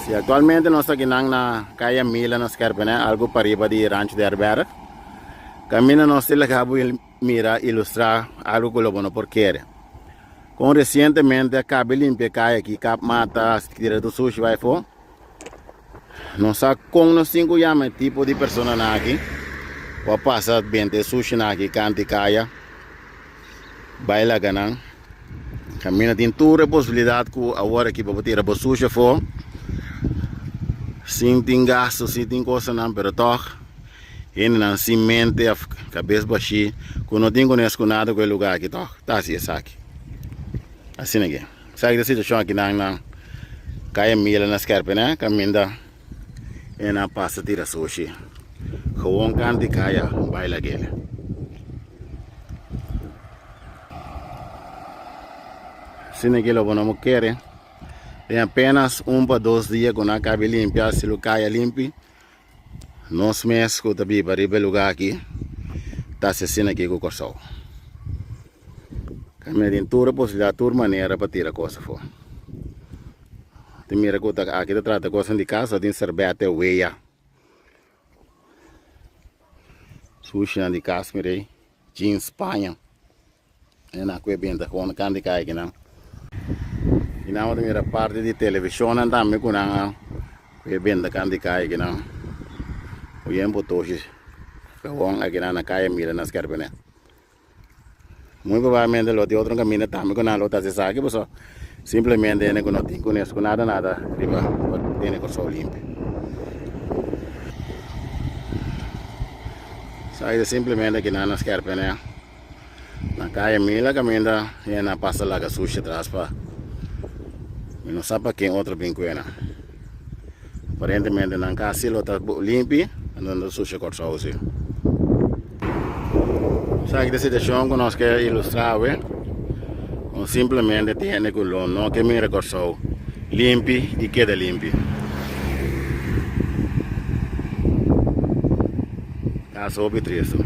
Sí, actualmente nós estamos aqui na calle Mila, na Scarpene, algo para arriba de Rancho de Arbera. Camina nós temos que mira ilustrar algo que lo bueno por querer. Com recentemente acaba de limpar a calle aqui, cap mata, tira do sushi vai for. Nós com nos 5 anos tipo de pessoa aqui, vai passar bem de sushi aqui, cante caia, baila ganang. Camina tem toda a possibilidade que agora aqui para tirar o sushi for. Sim tem gasto, sim tem coisa não, pero toch, ele não se mente a cabeça baixa, quando não tem conhecido nada com o lugar aqui, toch, tá assim, aqui. Assim aqui. Sabe a situação aqui na caia Mila na Scarpene, caminha e na passa tira sushi. Gewoon canti caia, baila aquele. Assim aqui lo vamos querer. Tem apenas 1 para 2 dias quando acaba de limpar, se o caia limpo. Nós meses que também para ir para o lugar aqui, está assim aqui com o corso. Caminha tem toda a possibilidade, toda maneira para tirar a coisa fora. Tem mira que aqui trata coisa de casa, tem servete, weia. Sushi de casa, mira aí, jeans, Espanha. É na coisa bem da quando candy cai aqui não. E na outra mira parte de televisão também com a coisa bem da candy cai aqui não. O tempo todo, kawang aqui na caia Mila na Scarpene. Muito provavelmente lo de outro caminho também com a lota se sabe, mas simplesmente ele não tem conhecido nada, riba, tem que só limpo. Sai simplesmente aqui na Scarpene, na caia Mila caminha e na passa lá que sushi atrás para, não sabe quem outro vincuena. Aparentemente na casa lo está limpo. Andando sushi corso aussi. Sai que situação que nós quer ilustrar, ou simplesmente tem que lo não que mira corso limpo e queda limpo. Caso triste.